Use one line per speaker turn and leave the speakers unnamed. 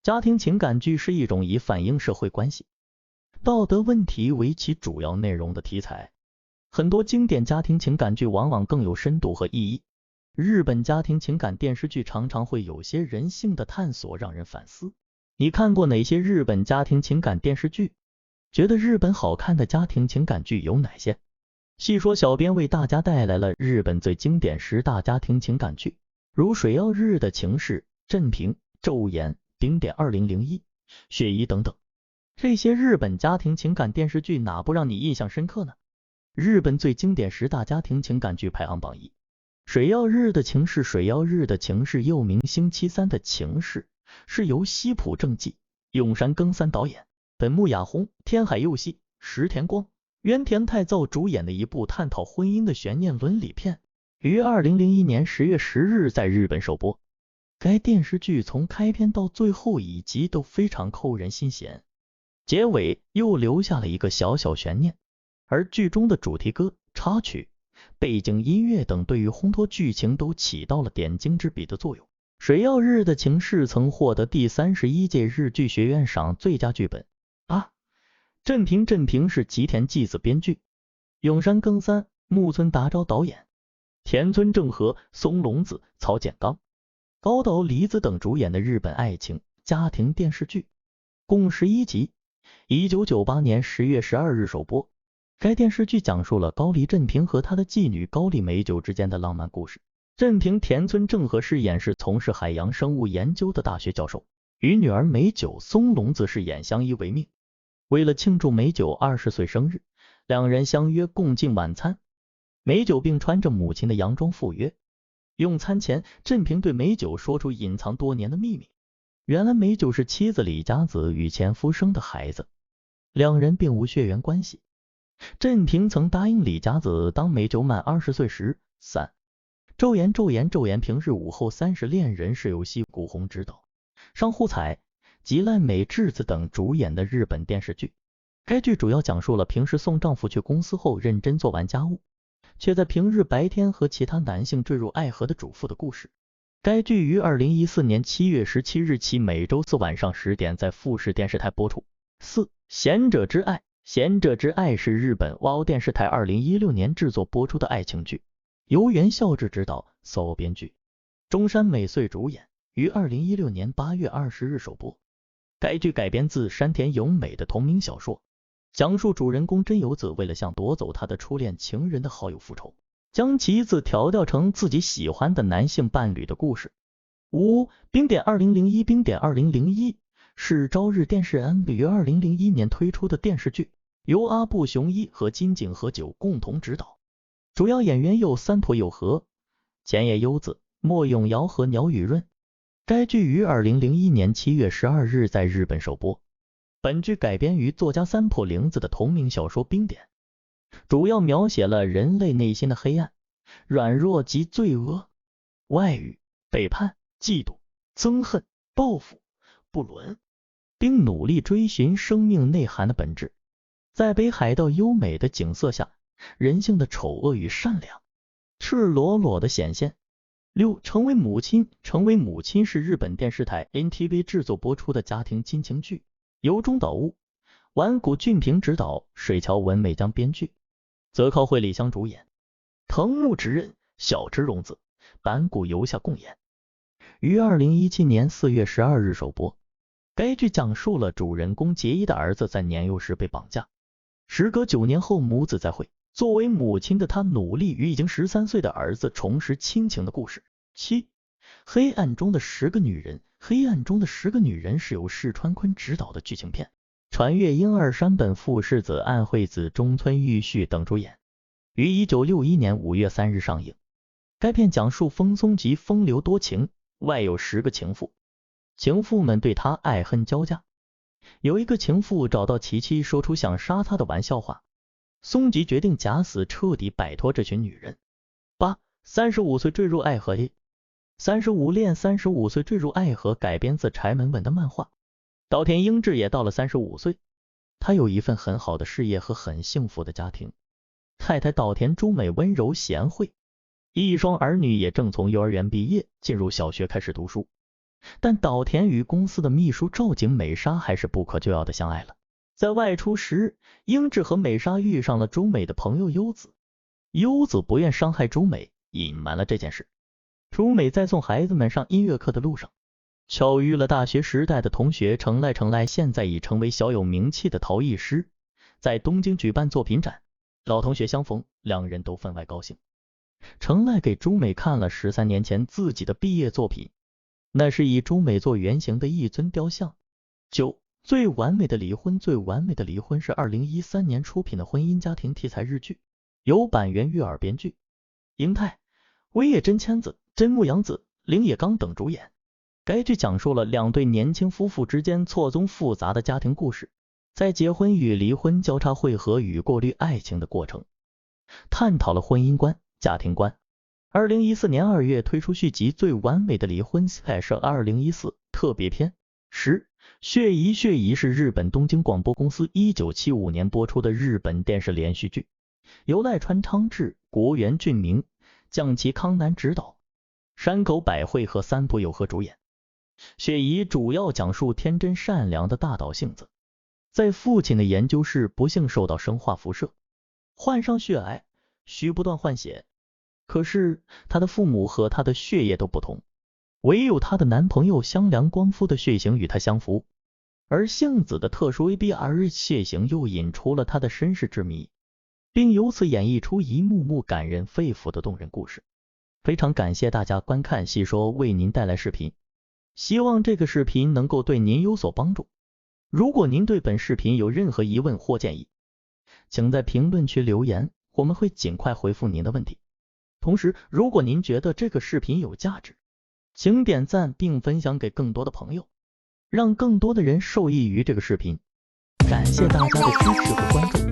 家庭情感剧是一种以反映社会关系、道德问题为其主要内容的题材。很多经典家庭情感剧往往更有深度和意义。日本家庭情感电视剧常常会有些人性的探索，让人反思。你看过哪些日本家庭情感电视剧？觉得日本好看的家庭情感剧有哪些？细说小编为大家带来了日本最经典10大家庭情感剧，如水曜日的情事、镇平、昼颜、冰点2001、血疑等等。这些日本家庭情感电视剧哪不让你印象深刻呢？日本最经典10大家庭情感剧排行榜1，水曜日的情事。水曜日的情事又名星期三的情事，是由西浦正纪、永山耕三导演，本木雅弘、天海佑希、石田光、渊田太造主演的一部探讨婚姻的悬念伦理片，于2001年10月10日在日本首播。该电视剧从开篇到最后一集都非常扣人心弦，结尾又留下了一个小小悬念，而剧中的主题歌、插曲、背景音乐等对于烘托剧情都起到了点睛之笔的作用。水曜日的情事曾获得第31届日剧学院赏最佳剧本。镇平是吉田纪子编剧，永山耕三、木村达昭导演，田村正和、松隆子、曹简刚、高岛梨子等主演的日本爱情家庭电视剧，共11集，1998年10月12日首播。该电视剧讲述了高梨镇平和他的继女高梨美久之间的浪漫故事。镇平田村正和饰演是从事海洋生物研究的大学教授，与女儿美久松隆子饰演相依为命。为了庆祝美久20岁生日，两人相约共进晚餐。美久并穿着母亲的洋装赴约。用餐前，镇平对美久说出隐藏多年的秘密。原来美久是妻子李佳子与前夫生的孩子，两人并无血缘关系。镇平曾答应李佳子，当美久满20岁时昼颜平日午后30恋人是由西谷宏执导，上户彩、吉濑美智子等主演的日本电视剧。该剧主要讲述了平时送丈夫去公司后认真做完家务，却在平日白天和其他男性坠入爱河的主妇的故事。该剧于2014年7月17日起每周四晚上10点在富士电视台播出。贤者之爱。贤者之爱是日本 WOW 电视台2016年制作播出的爱情剧，由原孝志执导，SO编剧，中山美穗主演，于2016年8月20日首播。该剧改编自山田勇美的同名小说，讲述主人公真由子为了向夺走他的初恋情人的好友复仇，将其子调教成自己喜欢的男性伴侣的故事。冰点2001。冰点2001是朝日电视 N 于2001年推出的电视剧，由阿部雄一和金井和久共同执导，主要演员有三浦友和、前野优子、莫永瑶和鸟羽润。该剧于2001年7月12日在日本首播。本剧改编于作家三浦玲子的同名小说《冰点》，主要描写了人类内心的黑暗、软弱及罪恶、外遇、背叛、嫉妒、憎恨、报复、不伦，并努力追寻生命内涵的本质。在北海道优美的景色下，人性的丑恶与善良赤裸裸的显现。成为母亲。成为母亲是日本电视台 NTV 制作播出的家庭亲情剧，由中岛屋、丸谷俊平执导，水桥文美江编剧，泽靠惠里香主演，藤木直人、小池荣子、坂谷由下共演，于2017年4月12日首播。该剧讲述了主人公结衣的儿子在年幼时被绑架，时隔9年后母子再会，作为母亲的她努力与已经13岁的儿子重拾亲情的故事。黑暗中的10个女人。黑暗中的10个女人是由市川坤执导的剧情片，传月英二山本富世子、岸惠子、中村玉绪等主演，于1961年5月3日上映。该片讲述风松吉风流多情，外有10个情妇，情妇们对他爱恨交加。有一个情妇找到其妻，说出想杀他的玩笑话，松吉决定假死，彻底摆脱这群女人。35岁坠入爱河。35岁坠入爱河改编自柴门稳的漫画。岛田英志也到了35岁，他有一份很好的事业和很幸福的家庭，太太岛田朱美温柔贤惠，一双儿女也正从幼儿园毕业，进入小学开始读书。但岛田与公司的秘书赵景美沙还是不可救药的相爱了。在外出时，英治和美沙遇上了朱美的朋友优子。优子不愿伤害朱美，隐瞒了这件事。朱美在送孩子们上音乐课的路上，巧遇了大学时代的同学成赖。成赖现在已成为小有名气的陶艺师，在东京举办作品展，老同学相逢，两人都分外高兴。成赖给朱美看了13年前自己的毕业作品，那是以朱美做原型的一尊雕像。最完美的离婚。最完美的离婚是2013年出品的婚姻家庭题材日剧，由坂元裕二编剧，瑛太、尾野真千子、真木阳子、铃野刚等主演。该剧讲述了两对年轻夫妇之间错综复杂的家庭故事，在结婚与离婚交叉汇合与过滤爱情的过程，探讨了婚姻观、家庭观。2014年2月推出续集《最完美的离婚 Special 2014》特别篇。血疑。血疑是日本东京广播公司1975年播出的日本电视连续剧，由赖川昌治、国原俊明、将其康南执导，山口百惠和三浦友和主演。血疑主要讲述天真善良的大岛幸子，在父亲的研究室不幸受到生化辐射，患上血癌，需不断换血。可是她的父母和她的血液都不同，唯有她的男朋友香良光夫的血型与她相符，而幸子的特殊 ABR 血型又引出了她的身世之谜，并由此演绎出一幕幕感人肺腑的动人故事。非常感谢大家观看细说为您带来视频，希望这个视频能够对您有所帮助。如果您对本视频有任何疑问或建议，请在评论区留言，我们会尽快回复您的问题。同时，如果您觉得这个视频有价值，请点赞并分享给更多的朋友，让更多的人受益于这个视频。感谢大家的支持和关注。